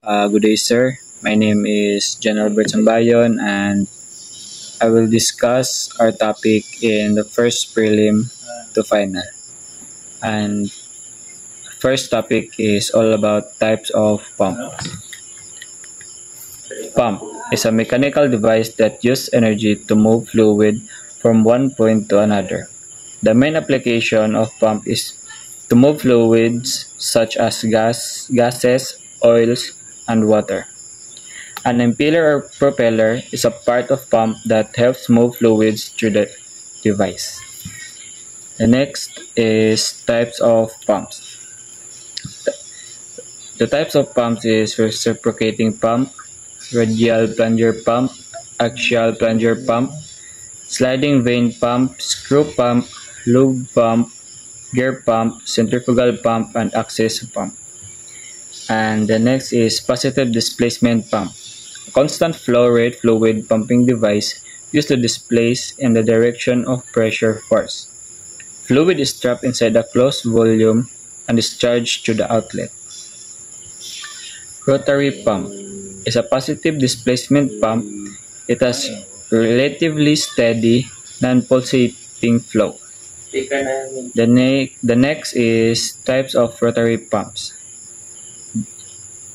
Good day, sir. My name is John Albert Sambayon, and I will discuss our topic in the first prelim to final. And first topic is all about types of pump. Pump is a mechanical device that uses energy to move fluid from one point to another. The main application of pump is to move fluids such as gases, oils, and water. An impeller or propeller is a part of pump that helps move fluids through the device. The next is types of pumps. The types of pumps is reciprocating pump, radial plunger pump, axial plunger pump, sliding vane pump, screw pump, lube pump, gear pump, centrifugal pump, and axis pump. And the next is positive displacement pump, a constant flow rate fluid pumping device used to displace in the direction of pressure force. Fluid is trapped inside a closed volume and discharged to the outlet. Rotary pump is a positive displacement pump. It has relatively steady, non-pulsating flow. The next is types of rotary pumps.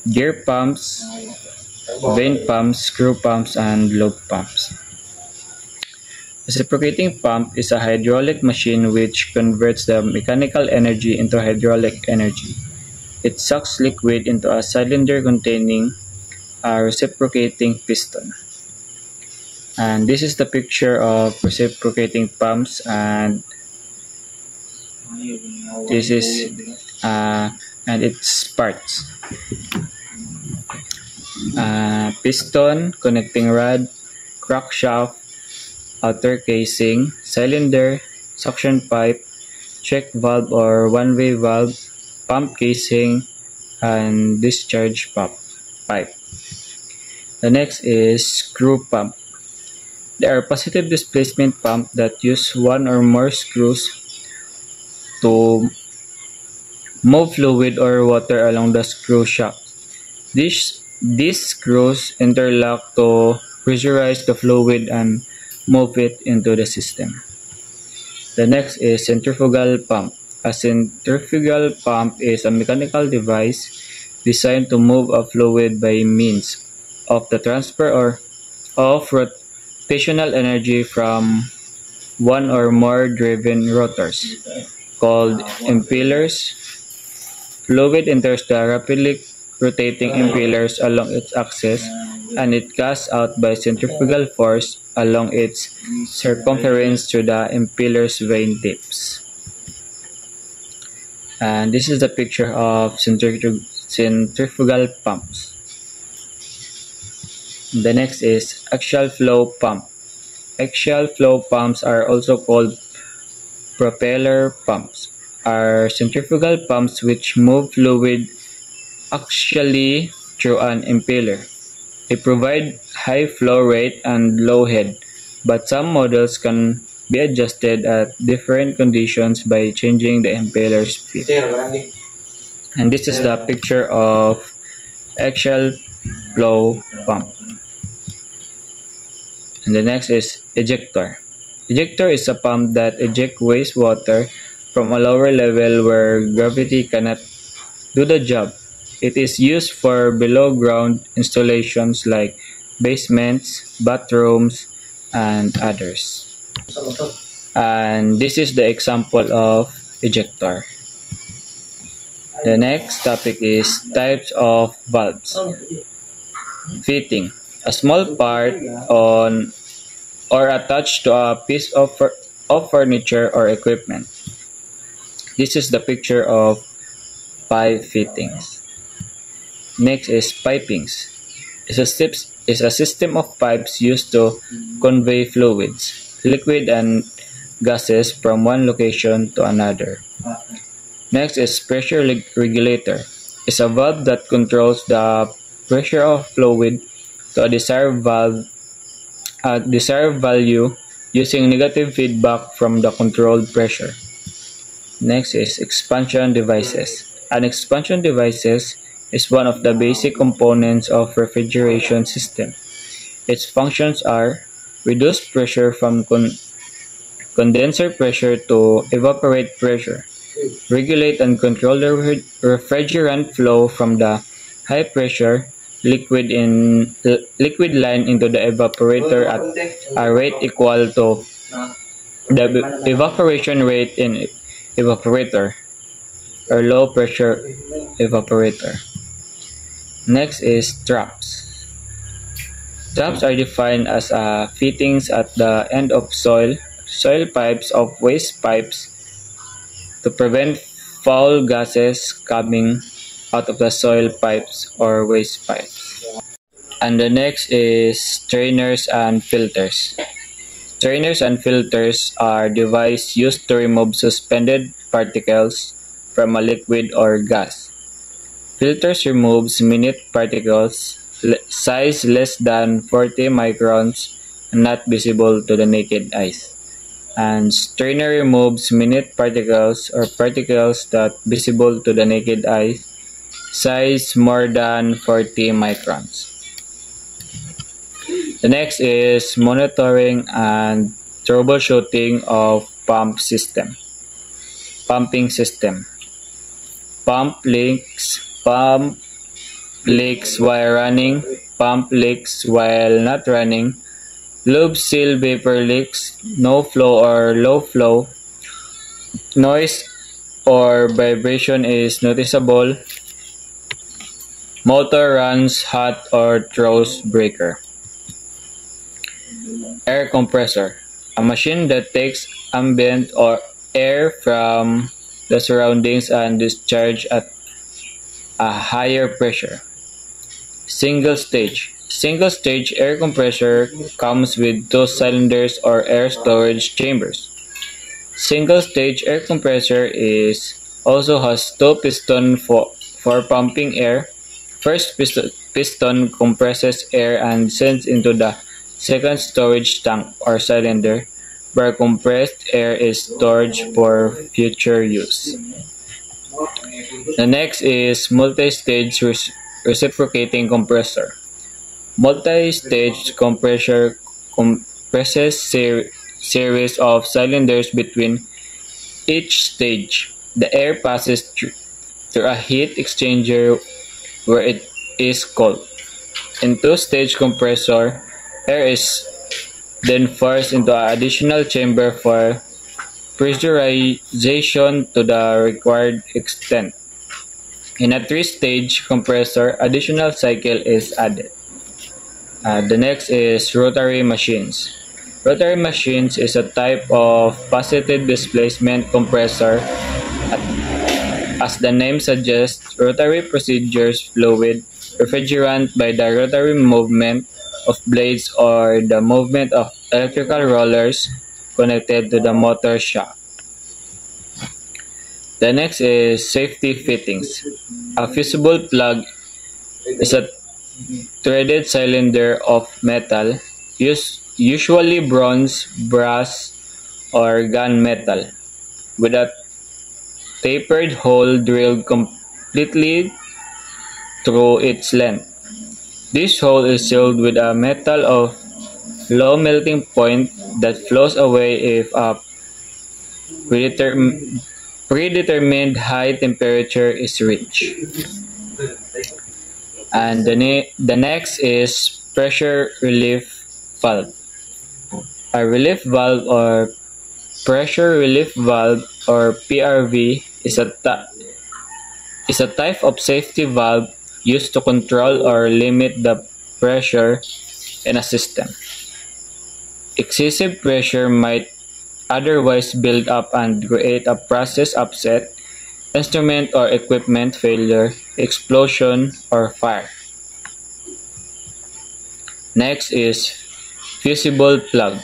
Gear pumps, vane pumps, screw pumps, and lube pumps. Reciprocating pump is a hydraulic machine which converts the mechanical energy into hydraulic energy. It sucks liquid into a cylinder containing a reciprocating piston. And this is the picture of reciprocating pumps, and this is and its parts. Piston, connecting rod, crankshaft, outer casing, cylinder, suction pipe, check valve or one-way valve, pump casing, and discharge pipe. The next is screw pump. They are positive displacement pump that use one or more screws to move fluid or water along the screw shaft. These screws interlock to pressurize the fluid and move it into the system. The next is centrifugal pump. A centrifugal pump is a mechanical device designed to move a fluid by means of the transfer of rotational energy from one or more driven rotors, called impellers. Fluid enters the rapidly rotating impellers along its axis, and it casts out by centrifugal force along its circumference through the impeller's vane tips. And this is the picture of centrifugal pumps. The next is axial flow pump. Axial flow pumps are also called propeller pumps, are centrifugal pumps which move fluid axially through an impeller. They provide high flow rate and low head, but some models can be adjusted at different conditions by changing the impeller's speed. And this is the picture of axial flow pump. And the next is ejector. Ejector is a pump that ejects wastewater from a lower level where gravity cannot do the job. It is used for below-ground installations like basements, bathrooms, and others. And this is the example of ejector. The next topic is types of valves. Fitting. A small part on or attached to a piece of furniture or equipment. This is the picture of pipe fittings. Next is pipings. It's a system of pipes used to convey fluids, liquid and gases from one location to another. Next is pressure regulator. It's a valve that controls the pressure of fluid to a desired value using negative feedback from the controlled pressure. Next is expansion devices. An expansion device is one of the basic components of refrigeration system. Its functions are reduce pressure from condenser pressure to evaporate pressure, regulate and control the refrigerant flow from the high pressure liquid line into the evaporator at a rate equal to the evaporation rate in evaporator or low pressure evaporator. Next is traps. Traps are defined as fittings at the end of soil pipes of waste pipes to prevent foul gases coming out of the soil pipes or waste pipes. And the next is strainers and filters. Strainers and filters are devices used to remove suspended particles from a liquid or gas. Filters removes minute particles size less than 40 microns and not visible to the naked eye. And strainer removes minute particles or particles that visible to the naked eye size more than 40 microns. The next is monitoring and troubleshooting of pumping system. Pump leaks while running, pump leaks while not running, lube seal vapor leaks, no flow or low flow, noise or vibration is noticeable, motor runs hot or throws breaker. Air compressor, a machine that takes ambient or air from the surroundings and discharge at a higher pressure. Single stage air compressor comes with 2 cylinders or air storage chambers. Single stage air compressor also has 2 pistons for pumping air. First piston compresses air and sends into the second storage tank or cylinder, where compressed air is stored for future use. The next is multi-stage reciprocating compressor. Multi-stage compressor compresses series of cylinders between each stage. The air passes through a heat exchanger where it is cooled. In 2-stage compressor, air is then forced into an additional chamber for pressurization to the required extent. In a 3-stage compressor, additional cycle is added. The next is rotary machines. Rotary machines is a type of positive displacement compressor. As the name suggests, rotary procedures fluid refrigerant by the rotary movement of blades or the movement of electrical rollers connected to the motor shaft. The next is safety fittings. A fusible plug is a threaded cylinder of metal, usually bronze, brass, or gunmetal, with a tapered hole drilled completely through its length. This hole is sealed with a metal of low melting point that flows away if a predetermined high temperature is reached. And the next is pressure relief valve. A relief valve or pressure relief valve or PRV is a type of safety valve used to control or limit the pressure in a system. Excessive pressure might otherwise build up and create a process upset, instrument or equipment failure, explosion, or fire. Next is fusible plug.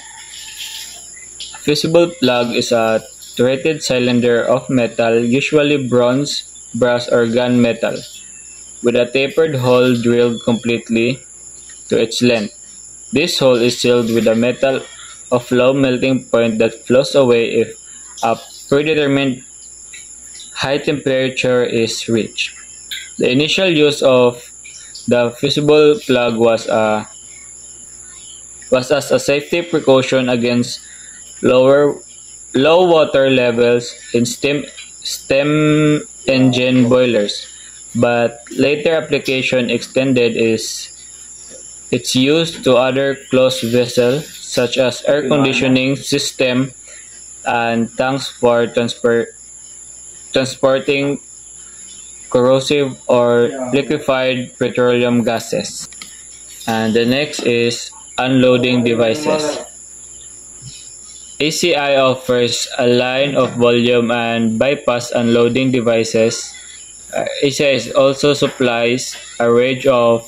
A fusible plug is a threaded cylinder of metal, usually bronze, brass, or gunmetal, with a tapered hole drilled completely to its length. This hole is sealed with a metal of low melting point that flows away if a predetermined high temperature is reached. The initial use of the fusible plug was as a safety precaution against low water levels in steam engine boilers, but later application extended its use to other closed vessels such as air conditioning system and tanks for transporting corrosive or liquefied petroleum gases. And the next is unloading devices. ACI offers a line of volume and bypass unloading devices. ACI also supplies a range of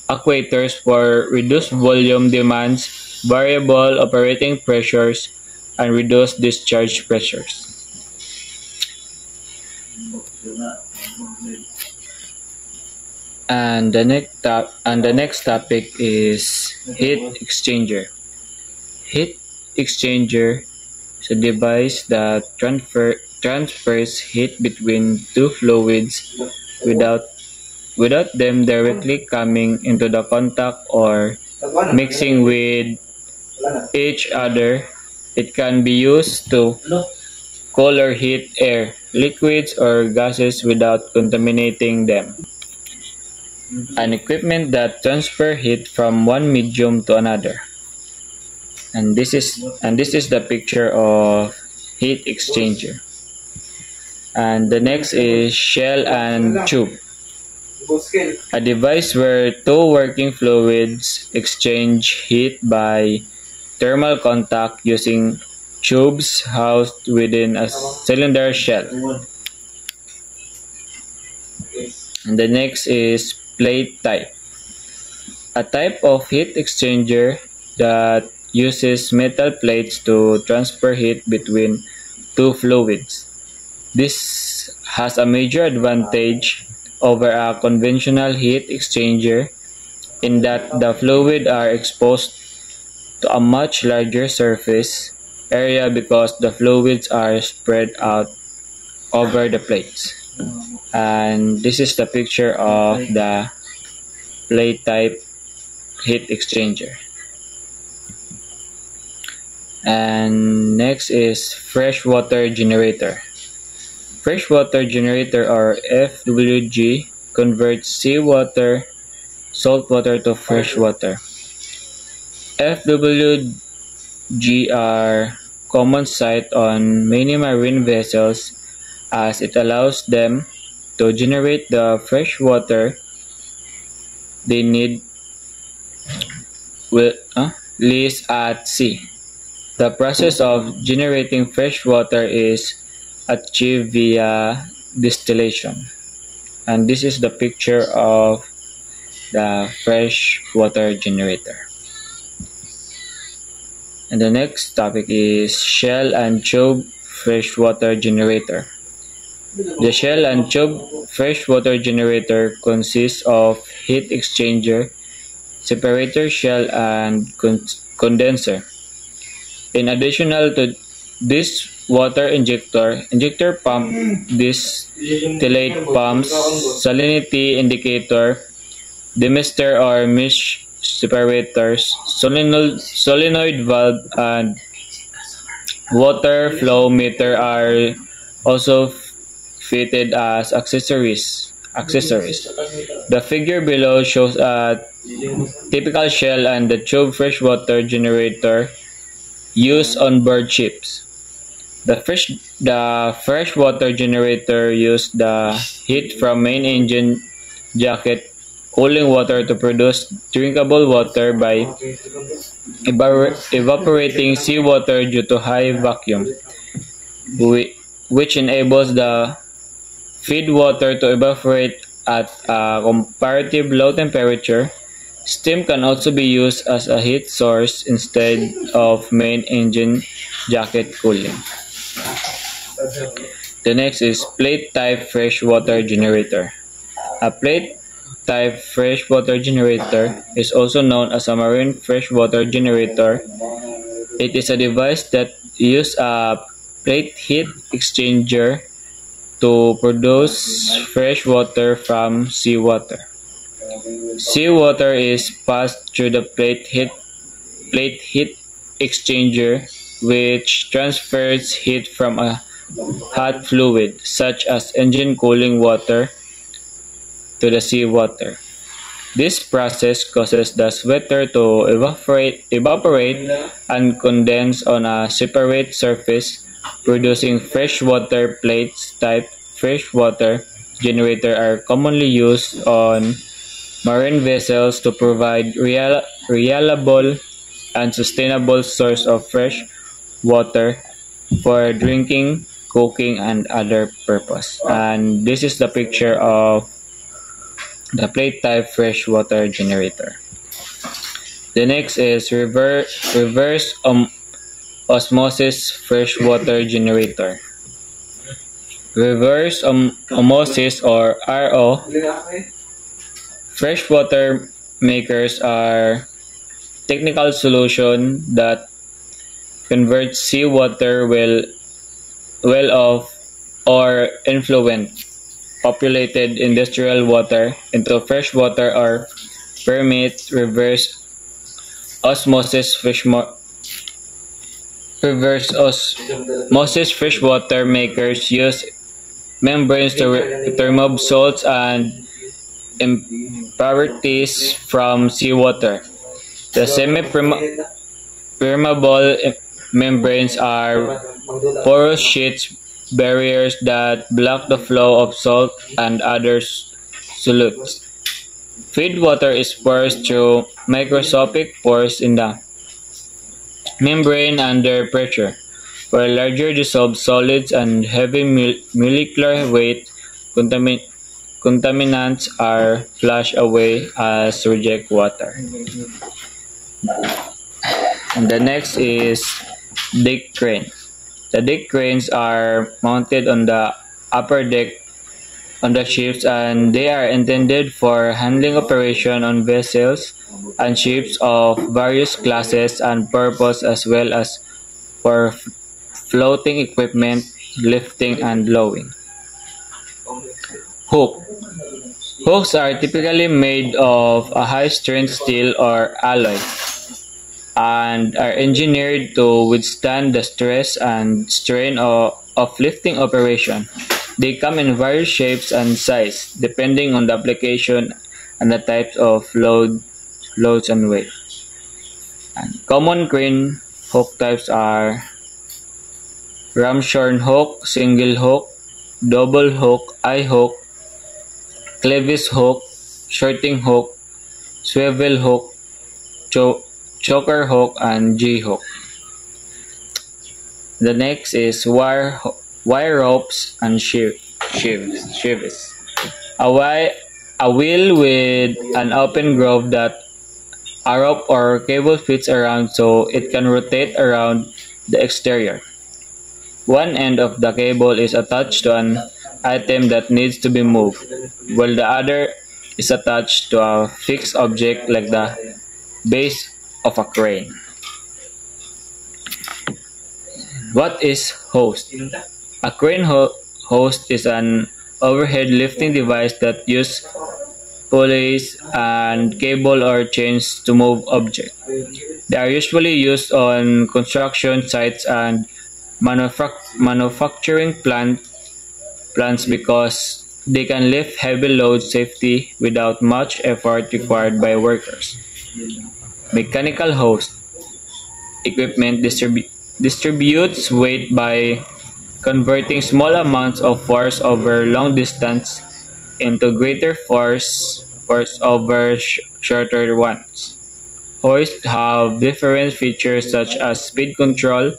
actuators for reduced volume demands, variable operating pressures, and reduced discharge pressures. And the next topic is heat exchanger. Heat exchanger is a device that transfers heat between two fluids without them directly coming into the contact or mixing with each other. It can be used to cool or heat air, liquids, or gases without contaminating them. An equipment that transfer heat from one medium to another. And this is the picture of heat exchanger. And the next is shell and tube. A device where two working fluids exchange heat by thermal contact using tubes housed within a cylinder shell. And the next is plate type. A type of heat exchanger that uses metal plates to transfer heat between two fluids. This has a major advantage over a conventional heat exchanger in that the fluid are exposed to a much larger surface area because the fluids are spread out over the plates. And this is the picture of the plate type heat exchanger. And next is freshwater generator. Freshwater generator, or FWG, converts seawater, saltwater to freshwater. FWG are common sight on many marine vessels as it allows them to generate the fresh water they need least at sea. The process of generating fresh water is achieved via distillation. And this is the picture of the fresh water generator. And the next topic is shell and tube freshwater generator. The shell and tube freshwater generator consists of heat exchanger, separator shell, and condenser. In addition to this water injector pump, distillate pumps, salinity indicator, demister or mesh separators, solenoid valve, and water flow meter are also fitted as accessories. The figure below shows a typical shell and the tube freshwater generator used on board ships. The freshwater generator used the heat from main engine jacket cooling water to produce drinkable water by evaporating seawater due to high vacuum, which enables the feed water to evaporate at a comparative low temperature. Steam can also be used as a heat source instead of main engine jacket cooling. The next is plate type freshwater generator. A plate type freshwater generator is also known as a marine freshwater generator. It is a device that uses a plate heat exchanger to produce fresh water from seawater. Seawater is passed through the plate heat exchanger, which transfers heat from a hot fluid, such as engine cooling water, to the seawater. This process causes the water to evaporate and condense on a separate surface, producing freshwater plates. Type freshwater generator are commonly used on marine vessels to provide reliable and sustainable source of fresh water for drinking, cooking, and other purpose. And this is the picture of the plate type freshwater generator. The next is reverse osmosis freshwater generator. Reverse osmosis, or RO, freshwater makers are technical solution that converts seawater well off or influent populated industrial water into fresh water, or permit reverse osmosis freshwater makers use membranes to remove salts and impurities from seawater. The semi-permeable membranes are porous sheets barriers that block the flow of salt and other solutes. Feed water is forced through microscopic pores in the membrane under pressure, where larger dissolved solids and heavy molecular weight contaminants are flushed away as reject water. And the next is deck crane. The deck cranes are mounted on the upper deck on the ships, and they are intended for handling operation on vessels and ships of various classes and purpose, as well as for floating equipment, lifting and lowering. Hook. Hooks are typically made of a high-strength steel or alloy, and are engineered to withstand the stress and strain of lifting operation. They come in various shapes and size, depending on the application and the types of loads and weight. And common crane hook types are ramshorn hook, single hook, double hook, eye hook, clevis hook, shorting hook, swivel hook, choker hook, and G-hook. The next is wire ropes and sheaves. A wheel with an open groove that a rope or cable fits around so it can rotate around the exterior. One end of the cable is attached to an item that needs to be moved, while the other is attached to a fixed object like the base of a crane. What is hoist? A crane hoist is an overhead lifting device that uses pulleys and cable or chains to move objects. They are usually used on construction sites and manufacturing plants because they can lift heavy loads safely without much effort required by workers. Mechanical hoist equipment distributes weight by converting small amounts of force over long distance into greater force over shorter ones. Hoists have different features such as speed control,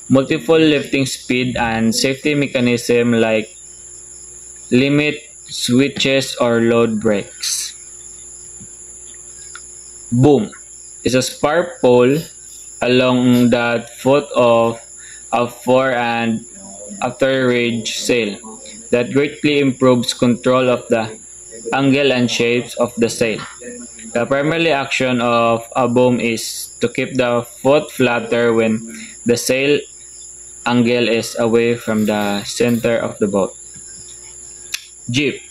multiple lifting speed, and safety mechanism like limit switches or load brakes. Boom is a spar pole along the foot of a fore and afterrage sail that greatly improves control of the angle and shapes of the sail. The primary action of a boom is to keep the foot flatter when the sail angle is away from the center of the boat. Jeep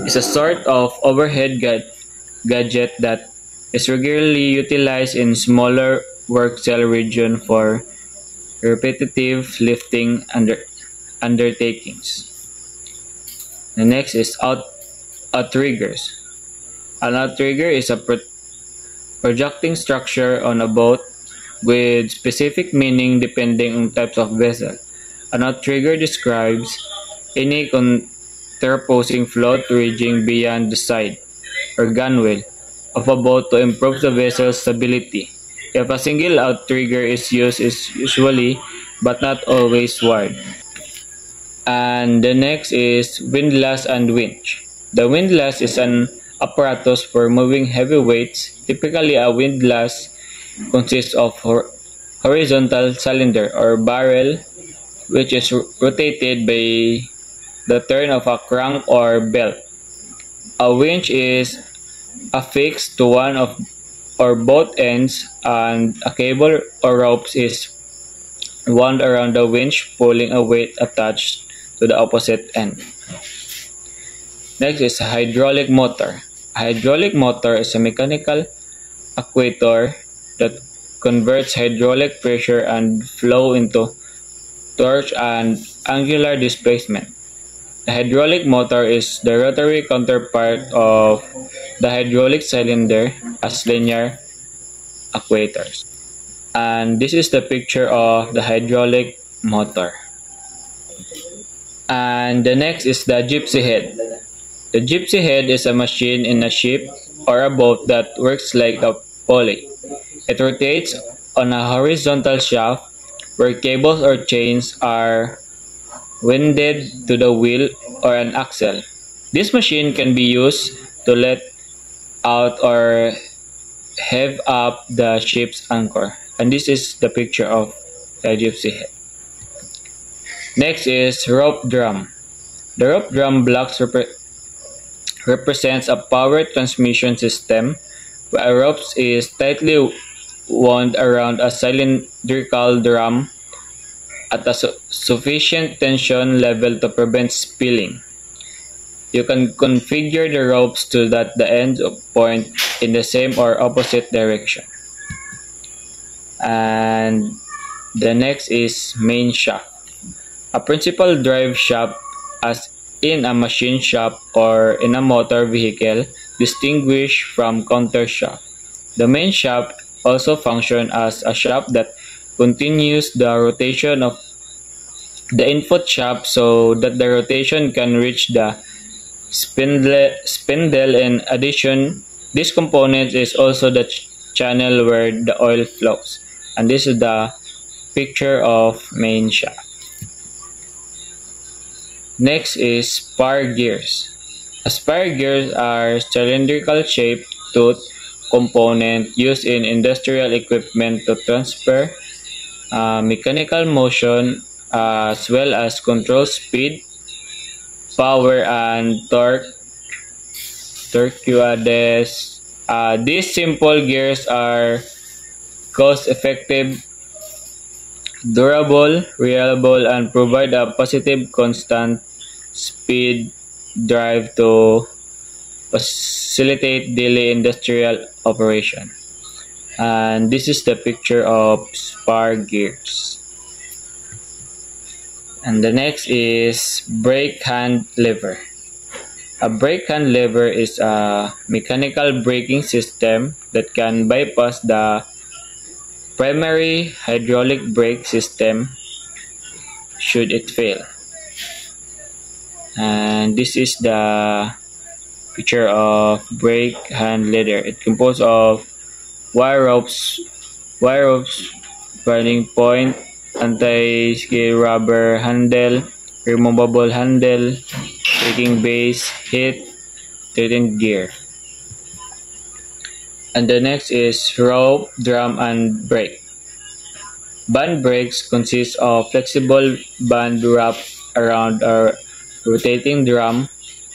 is a sort of overhead gadget that is regularly utilized in smaller work cell region for repetitive lifting undertakings. The next is outriggers. An outrigger is a projecting structure on a boat with specific meaning depending on types of vessel. An outrigger describes any counterposing float reaching beyond the side or gunwale of a boat to improve the vessel's stability. If a single outrigger is used, is usually but not always wired. And the next is windlass and winch. The windlass is an apparatus for moving heavy weights. Typically, a windlass consists of horizontal cylinder or barrel which is rotated by the turn of a crank or belt. A winch is affixed to one of or both ends, and a cable or ropes is wound around the winch, pulling a weight attached to the opposite end. Next is a hydraulic motor. A hydraulic motor is a mechanical actuator that converts hydraulic pressure and flow into torque and angular displacement. The hydraulic motor is the rotary counterpart of the hydraulic cylinder as linear actuators. And this is the picture of the hydraulic motor. And the next is the gypsy head. The gypsy head is a machine in a ship or a boat that works like a pulley. It rotates on a horizontal shaft where cables or chains are winded to the wheel or an axle. This machine can be used to let out or heave up the ship's anchor. And this is the picture of the gypsy head. Next is rope drum. The rope drum blocks represents a power transmission system where a rope is tightly wound around a cylindrical drum at a sufficient tension level to prevent spilling. You can configure the ropes so that the ends point in the same or opposite direction. And the next is main shaft. A principal drive shaft, as in a machine shop or in a motor vehicle, distinguished from counter shaft. The main shaft also functions as a shaft that continues the rotation of the input shaft so that the rotation can reach the spindle. In addition, this component is also the channel where the oil flows. And this is the picture of main shaft. Next is spar gears. Spar gears are cylindrical shaped tooth component used in industrial equipment to transfer mechanical motion as well as control speed, power, and torque. These simple gears are cost-effective, durable, reliable, and provide a positive constant speed drive to facilitate daily industrial operation. And this is the picture of spar gears. And the next is brake hand lever. A brake hand lever is a mechanical braking system that can bypass the primary hydraulic brake system should it fail. And this is the picture of brake hand lever. It composed of wire ropes, burning point, anti-skid rubber handle, removable handle, braking base, heat, treating gear. And the next is rope, drum, and brake. Band brakes consist of flexible band wrapped around a rotating drum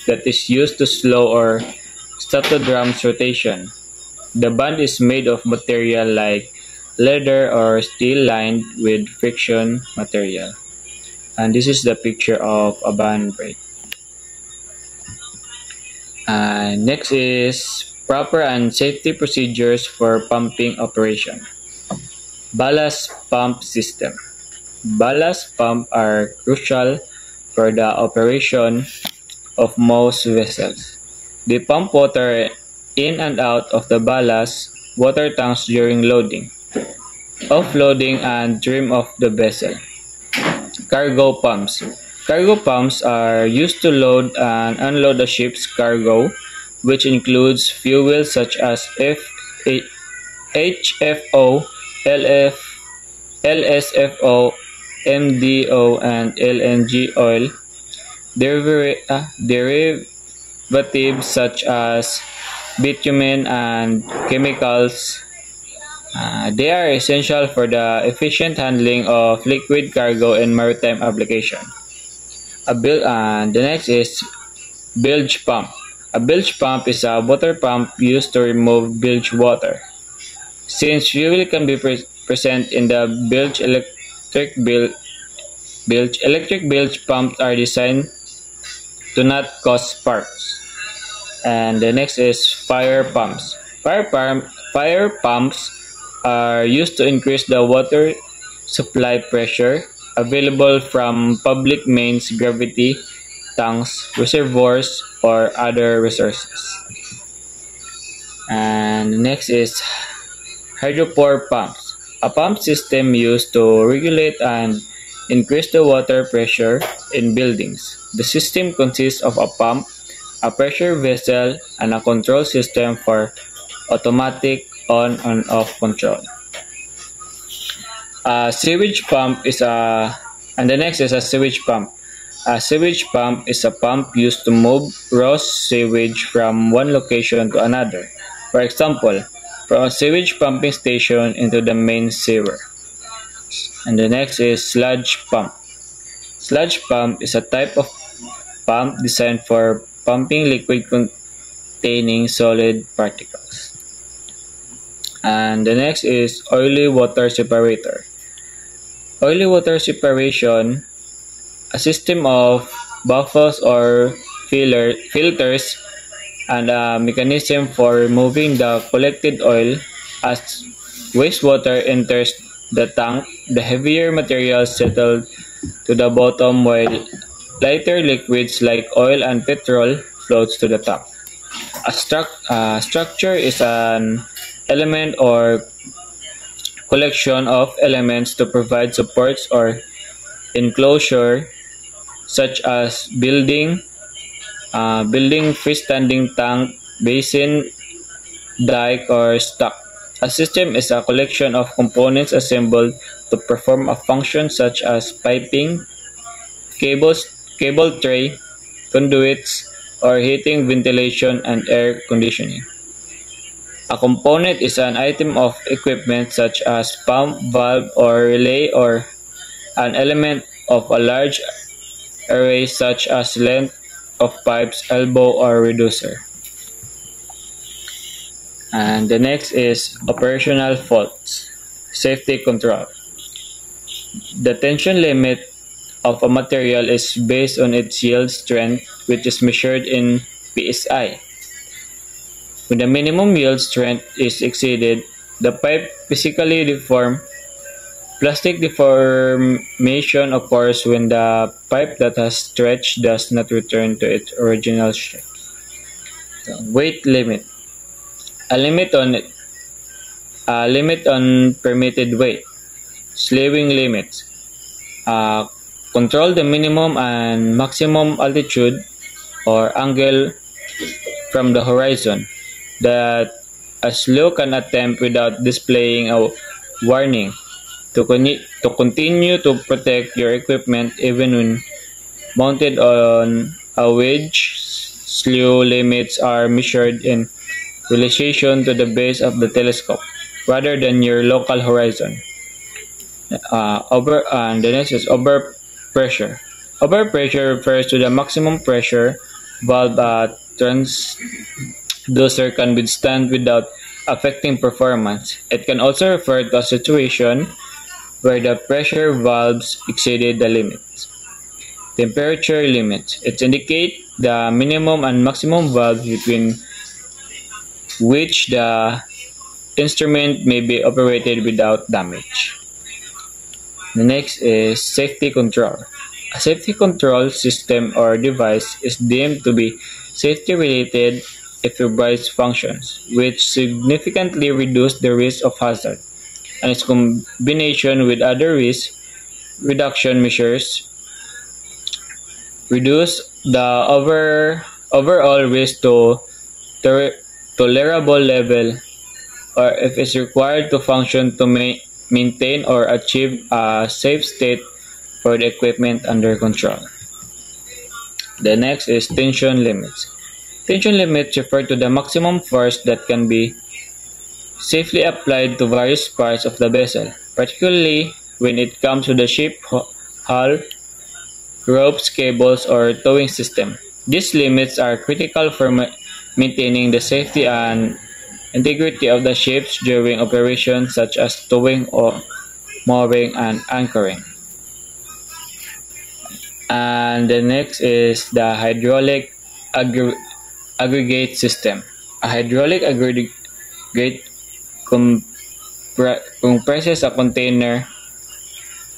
that is used to slow or stop the drum's rotation. The band is made of material like leather or steel lined with friction material. And this is the picture of a band brake. Next is proper and safety procedures for pumping operation. Ballast pump system. Ballast pumps are crucial for the operation of most vessels. They pump water in and out of the ballast water tanks during loading, offloading, and trim of the vessel. Cargo pumps. Cargo pumps are used to load and unload a ship's cargo, which includes fuel such as HFO, LSFO, MDO, and LNG oil. Derivatives such as bitumen and chemicals. They are essential for the efficient handling of liquid cargo in maritime application. The next is bilge pump. A bilge pump is a water pump used to remove bilge water. Since fuel can be present in the bilge, electric bilge pumps are designed to not cause sparks. And the next is fire pumps. Fire pumps are used to increase the water supply pressure available from public mains, gravity tanks, reservoirs, or other resources. And the next is hydropower pumps. A pump system used to regulate and increase the water pressure in buildings. The system consists of a pump, a pressure vessel, and a control system for automatic on and off control. And the next is a sewage pump. A sewage pump is a pump used to move raw sewage from one location to another. For example, from a sewage pumping station into the main sewer. And the next is sludge pump. Sludge pump is a type of pump designed for pumping liquid containing solid particles. And the next is oily water separator. Oily water separation, a system of baffles or filters and a mechanism for removing the collected oil. As wastewater enters the tank, the heavier materials settle to the bottom while lighter liquids like oil and petrol floats to the top. A structure is an element or collection of elements to provide supports or enclosure, such as building, freestanding tank, basin, dike, or stack. A system is a collection of components assembled to perform a function such as piping, cable tray, conduits, or heating, ventilation, and air conditioning. A component is an item of equipment such as pump, valve, or relay, or an element of a large array such as length of pipes, elbow, or reducer. And the next is operational faults, safety control. The tension limit of a material is based on its yield strength, which is measured in PSI. When the minimum yield strength is exceeded, the pipe physically deforms. Plastic deformation occurs when the pipe that has stretched does not return to its original shape. Weight limit. A limit on permitted weight. Slewing limits. Control the minimum and maximum altitude or angle from the horizon that a slew can attempt without displaying a warning. To continue to protect your equipment even when mounted on a wedge, slew limits are measured in relation to the base of the telescope rather than your local horizon. And the next is overpressure. Overpressure refers to the maximum pressure valve a transducer can withstand without affecting performance. It can also refer to a situation where the pressure valves exceeded the limits. Temperature limits. It indicates the minimum and maximum valve between which the instrument may be operated without damage. The next is safety control. A safety control system or device is deemed to be safety related if it provides functions which significantly reduce the risk of hazard, and its combination with other risk reduction measures reduce the overall risk to tolerable level, or if it's required to function to maintain or achieve a safe state for the equipment under control. The next is tension limits. Tension limits refer to the maximum force that can be safely applied to various parts of the vessel, particularly when it comes to the ship hull, ropes, cables, or towing system. These limits are critical for maintaining the safety and integrity of the ships during operations such as towing or mooring and anchoring. And the next is the hydraulic aggregate system. A hydraulic aggregate compresses a container,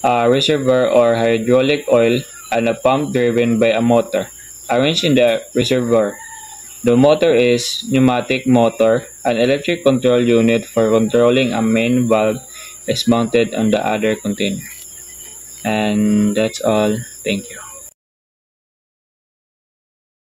a reservoir or hydraulic oil, and a pump driven by a motor arranged in the reservoir. The motor is pneumatic motor. An electric control unit for controlling a main valve is mounted on the other container. And that's all. Thank you.